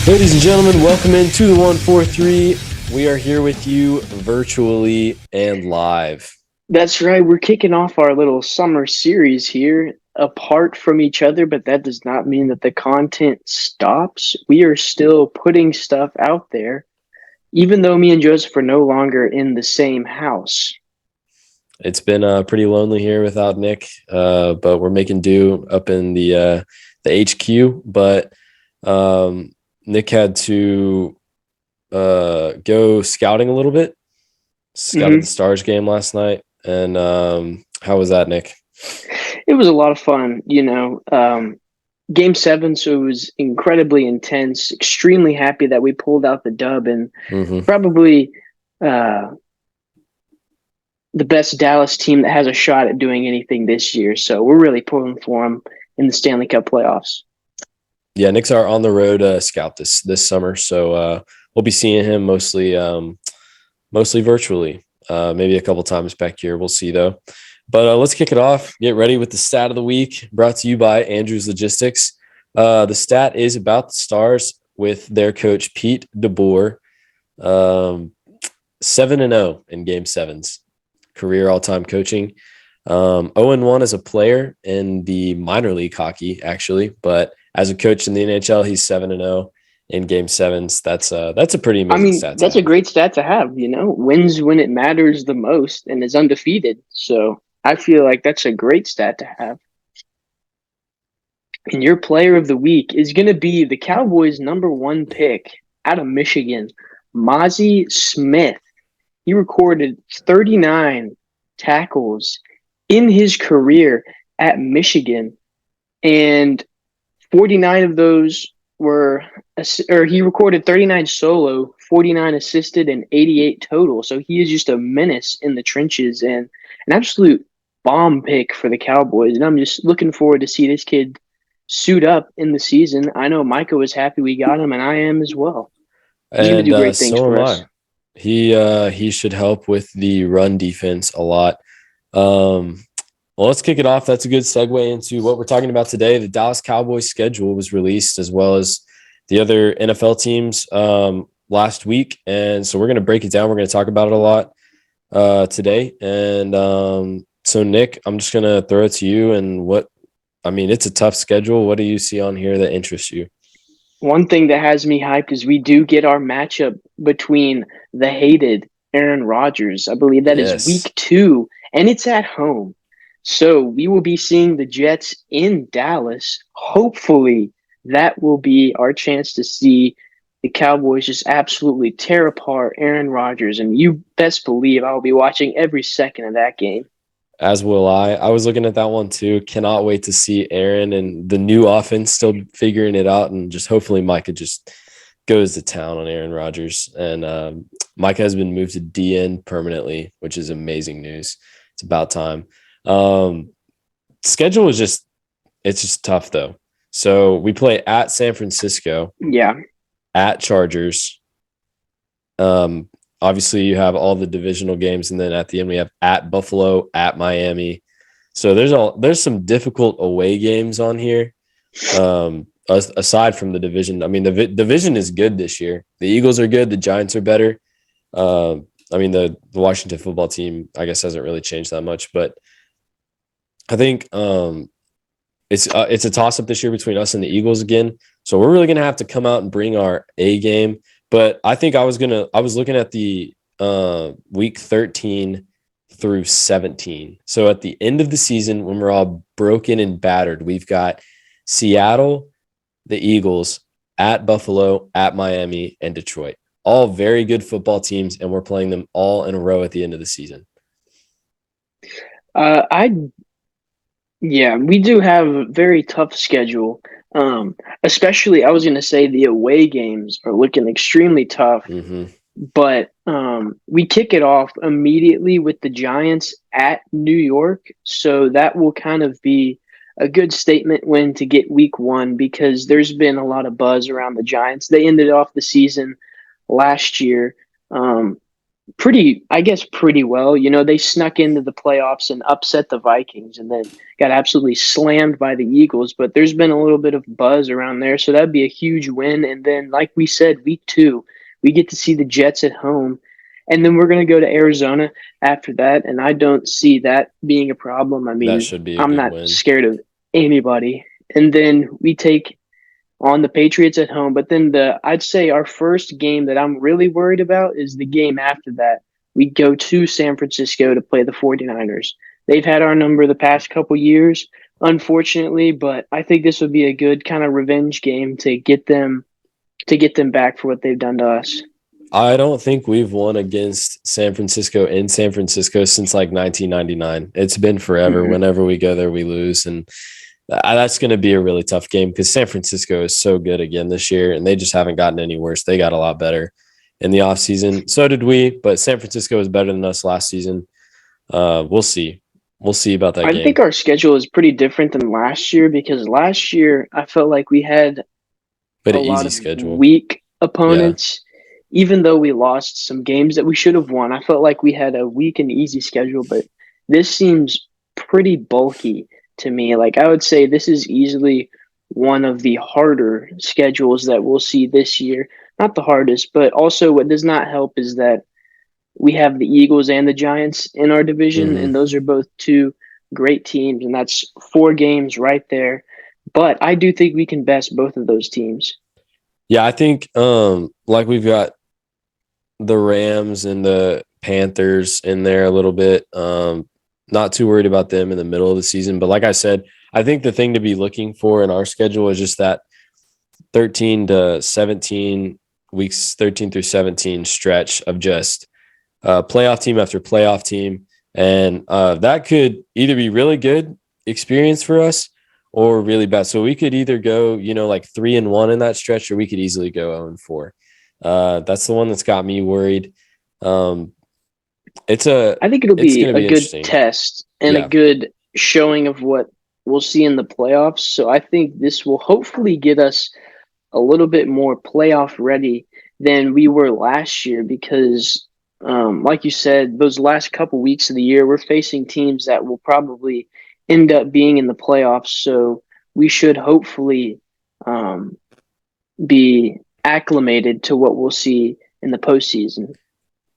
Ladies and gentlemen, welcome into the 143. We are here with you virtually and live. That's right. We're kicking off our little summer series here apart from each other, but that does not mean that the content stops. We are still putting stuff out there, even though me and Joseph are no longer in the same house. It's been pretty lonely here without Nick, but we're making do up in the HQ. But Nick had to go scouting a little bit. Scouted the Stars game last night, and how was that, Nick? It was a lot of fun, Game 7, so it was incredibly intense. Extremely happy that we pulled out the dub, and probably the best Dallas team that has a shot at doing anything this year. So we're really pulling for them in the Stanley Cup playoffs. Yeah, Nick's our on the road scout this summer, so we'll be seeing him mostly virtually. Maybe a couple times back here. We'll see though. But let's kick it off. Get ready with the stat of the week, brought to you by Andrews Logistics. The stat is about the Stars with their coach Pete DeBoer, 7-0 in Game Sevens, career all-time coaching. 0-1 as a player in the minor league hockey, actually, but as a coach in the NHL, he's 7-0 in Game Sevens. That's a pretty amazing stat. That's a great stat to have. Wins when it matters the most and is undefeated. So I feel like that's a great stat to have. And your player of the week is going to be the Cowboys' #1 pick out of Michigan, Mozzie Smith. He recorded 39 tackles in his career at Michigan, and 49 of those he recorded 39 solo, 49 assisted, and 88 total. So he is just a menace in the trenches and an absolute bomb pick for the Cowboys. And I'm just looking forward to see this kid suit up in the season. I know Micah was happy we got him, and I am as well. He's going to do great things for us. He should help with the run defense a lot. Well, let's kick it off. That's a good segue into what we're talking about today. The Dallas Cowboys schedule was released, as well as the other NFL teams last week. And so we're going to break it down. We're going to talk about it a lot today. And so, Nick, I'm just going to throw it to you. And it's a tough schedule. What do you see on here that interests you? One thing that has me hyped is we do get our matchup between the hated Aaron Rodgers. I believe that is week 2, and it's at home. So we will be seeing the Jets in Dallas. Hopefully that will be our chance to see the Cowboys just absolutely tear apart Aaron Rodgers. And you best believe I will be watching every second of that game. As will I. I was looking at that one too. Cannot wait to see Aaron and the new offense still figuring it out. And just hopefully Micah just goes to town on Aaron Rodgers. And Micah has been moved to DN permanently, which is amazing news. It's about time. Schedule is just tough though. So we play at San Francisco, at Chargers. Obviously you have all the divisional games, and then at the end we have at Buffalo, at Miami. So there's some difficult away games on here. Aside from the division, I mean the division is good this year. The Eagles are good. The Giants are better. The Washington football team, I guess, hasn't really changed that much, but I think it's a toss-up this year between us and the Eagles again. So we're really gonna have to come out and bring our A game. But I think I was looking at the week 13 through 17. So at the end of the season, when we're all broken and battered, we've got Seattle, the Eagles, at Buffalo, at Miami, and Detroit. All very good football teams, and we're playing them all in a row at the end of the season. We do have a very tough schedule. Especially, I was going to say the away games are looking extremely tough. But we kick it off immediately with the Giants at New York. So that will kind of be a good statement win to get week 1, because there's been a lot of buzz around the Giants. They ended off the season last year pretty well. You know, they snuck into the playoffs and upset the Vikings and then got absolutely slammed by the Eagles. But there's been a little bit of buzz around there. So that'd be a huge win. And then, like we said, week 2, we get to see the Jets at home. And then we're going to go to Arizona after that. And I don't see that being a problem. I That mean, should be a I'm good not win. scared of anybody. And then we take on the Patriots at home. But then I'd say our first game that I'm really worried about is the game after that. We go to San Francisco to play the 49ers. They've had our number the past couple years, unfortunately, but I think this would be a good kind of revenge game to get them back for what they've done to us. I don't think we've won against San Francisco in San Francisco since like 1999. It's been forever. Mm-mm. Whenever we go there, we lose. And that's going to be a really tough game because San Francisco is so good again this year, and they just haven't gotten any worse. They got a lot better in the offseason. So did we, but San Francisco was better than us last season. We'll see. We'll see about that I think game. our schedule is pretty different than last year because last year I felt like we had But a an lot easy of schedule. weak Yeah. opponents. Even though we lost some games that we should have won, I felt like we had a weak and easy schedule, but this seems pretty bulky to me. Like I would say this is easily one of the harder schedules that we'll see this year. Not the hardest, but also what does not help is that we have the Eagles and the Giants in our division, Hmm. and those are both two great teams, and that's 4 games right there. But I do think we can best both of those teams. Yeah, I think like we've got the Rams and the Panthers in there a little bit. Not too worried about them in the middle of the season. But like I said, I think the thing to be looking for in our schedule is just that 13 to 17 weeks, 13 through 17 stretch of just playoff team after playoff team. And that could either be really good experience for us or really bad. So we could either go, like 3-1 in that stretch, or we could easily go 0-4. That's the one that's got me worried. Um, it's I think it'll it's be going to a be good interesting. test and a Yeah. good showing of what we'll see in the playoffs. So I think this will hopefully get us a little bit more playoff ready than we were last year because, like you said, those last couple weeks of the year, we're facing teams that will probably end up being in the playoffs. So we should hopefully um, be acclimated to what we'll see in the postseason.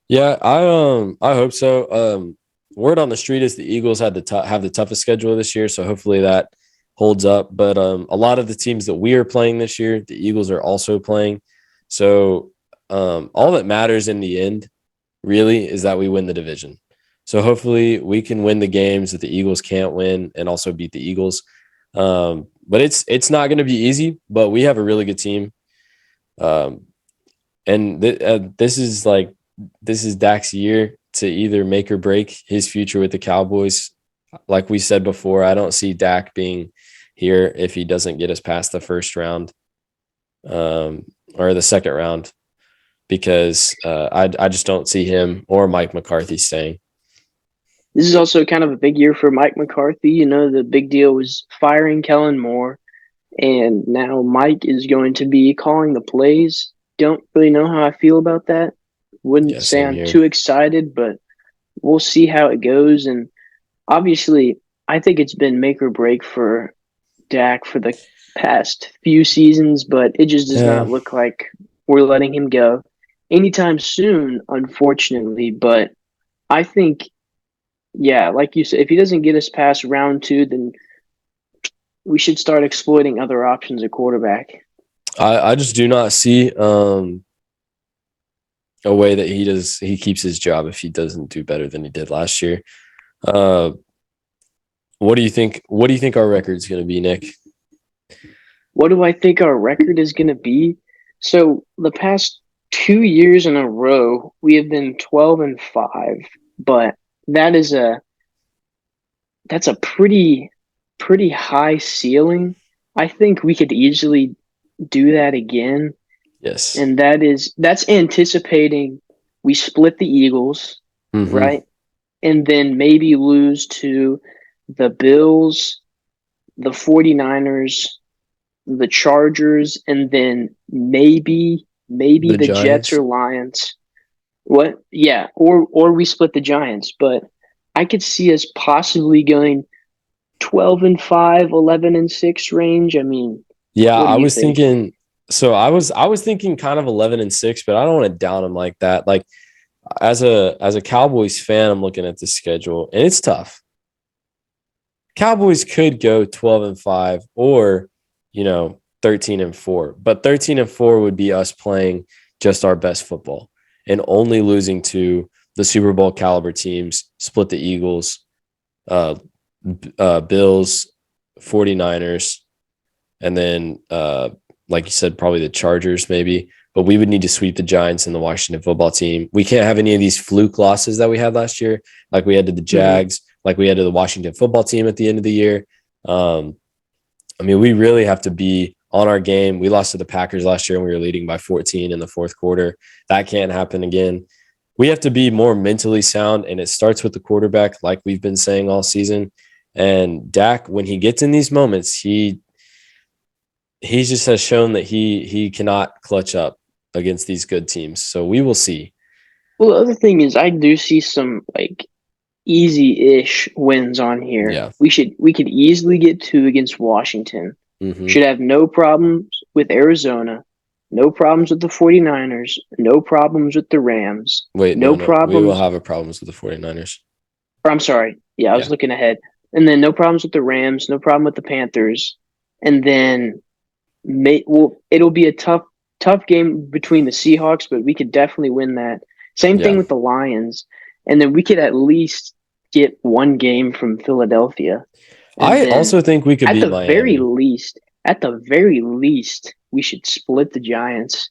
Yeah, I hope so. Word on the street is the Eagles had have the toughest schedule this year, so hopefully that holds up. But a lot of the teams that we are playing this year, the Eagles are also playing. So all that matters in the end, really, is that we win the division. So hopefully we can win the games that the Eagles can't win and also beat the Eagles. But it's not going to be easy, but we have a really good team. Um, and this is Dak's year to either make or break his future with the Cowboys. Like we said before, I don't see Dak being here if he doesn't get us past the first round or the second round because I just don't see him or Mike McCarthy staying. This is also kind of a big year for Mike McCarthy. You know, the big deal was firing Kellen Moore, and now Mike is going to be calling the plays. Don't really know how I feel about that. Wouldn't Yeah, say same I'm here. too excited, but we'll see how it goes. And obviously, I think it's been make or break for Dak for the past few seasons, but it just does Yeah, not look like we're letting him go anytime soon, unfortunately. But I think, yeah, like you said, if he doesn't get us past round 2, then we should start exploiting other options at quarterback. I just do not see a way that he keeps his job if he doesn't do better than he did last year. Uh, what do you think? What do you think our record's going to be, Nick? What do I think our record is going to be? So the past 2 years in a row, we have been 12-5, but that is a that's a pretty high ceiling. I think we could easily do that again, Yes. and that's anticipating we split the Eagles, Mm-hmm. right? And then maybe lose to the Bills, the 49ers, the Chargers, and then maybe The the Jets Giants. or Lions. What? Yeah, or we split the Giants, but I could see us possibly going 12-5, 11-6 range. I mean, Yeah, what do I you was think? thinking. So I was thinking kind of 11-6, but I don't want to down them like that. Like as a Cowboys fan, I'm looking at the schedule and it's tough. Cowboys could go 12-5 or 13-4, but 13-4 would be us playing just our best football and only losing to the Super Bowl caliber teams, split the Eagles, uh, Bills, 49ers, and then like you said, probably the Chargers maybe. But we would need to sweep the Giants and the Washington football team. We can't have any of these fluke losses that we had last year, like we had to the Hmm. Jags, like we had to the Washington football team at the end of the year. Um, I mean, we really have to be on our game. We lost to the Packers last year and we were leading by 14 in the fourth quarter. That can't happen again. We have to be more mentally sound, and it starts with the quarterback, like we've been saying all season. And Dak, when he gets in these moments, he just has shown that he cannot clutch up against these good teams. So we will see. Well, the other thing is, I do see some like easy-ish wins on here. Yeah. We could easily get two against Washington. Mm-hmm. Should have no problems with Arizona, no problems with the 49ers, no problems with the Rams, Wait, no, no no. We will problems. have a problems with the 49ers. Or I'm sorry. Yeah, I was Yeah. looking ahead. And then no problems with the Rams, no problem with the Panthers. And then it'll be a tough game between the Seahawks, but we could definitely win that. Same thing Yeah. with the Lions. And then we could at least get one game from Philadelphia. And I then also think we could at beat the very Miami. least, at the very least, we should split the Giants.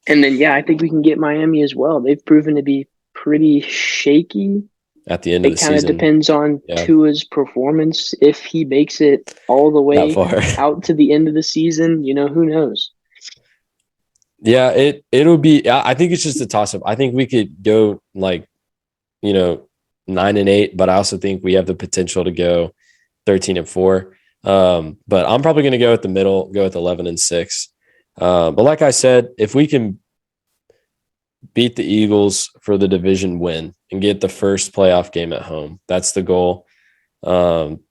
And then yeah, I think we can get Miami as well. They've proven to be pretty shaky. At the end of the It kind of season. depends on Yeah. Tua's performance. If he makes it all the That way far. out to the end of the season, who knows? Yeah, it'll be I think it's just a toss up. I think we could go like, you know, 9-8, but I also think we have the potential to go 13-4. But I'm probably gonna go at the middle, go with 11-6. But like I said, if we can beat the Eagles for the division win and get the first playoff game at home, that's the goal. Um,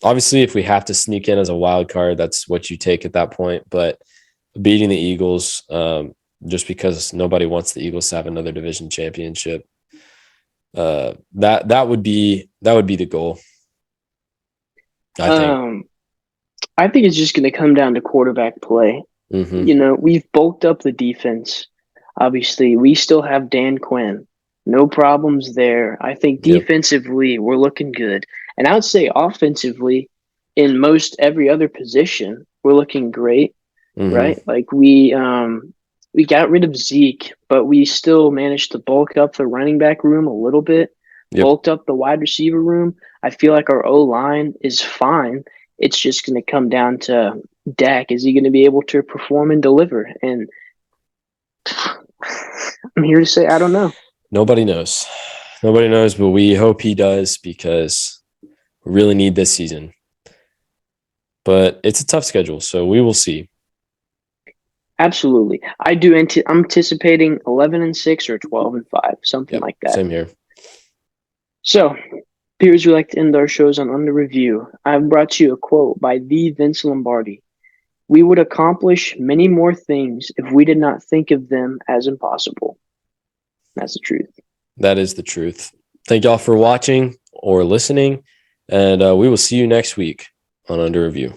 Obviously, if we have to sneak in as a wild card, that's what you take at that point. But beating the Eagles, just because nobody wants the Eagles to have another division championship, that would be the goal. I think. Um, I think it's just going to come down to quarterback play. Mm-hmm. We've bulked up the defense. Obviously, we still have Dan Quinn. No problems there. I think Yep. defensively, we're looking good. And I would say offensively, in most every other position, we're looking great, Mm-hmm. right? Like we got rid of Zeke, but we still managed to bulk up the running back room a little bit, Yep. bulked up the wide receiver room. I feel like our O line is fine. It's just going to come down to Dak. Is he going to be able to perform and deliver? And I'm here to say I don't know. Nobody knows. Nobody knows, but we hope he does because we really need this season. But it's a tough schedule, so we will see. Absolutely, I do. I'm anticipating 11-6 or 12-5, something Yep. like that. Same here. So, peers, we like to end our shows on Under Review. I've brought you a quote by the Vince Lombardi. We would accomplish many more things if we did not think of them as impossible. That's the truth. That is the truth. Thank y'all for watching or listening, and we will see you next week on Under Review.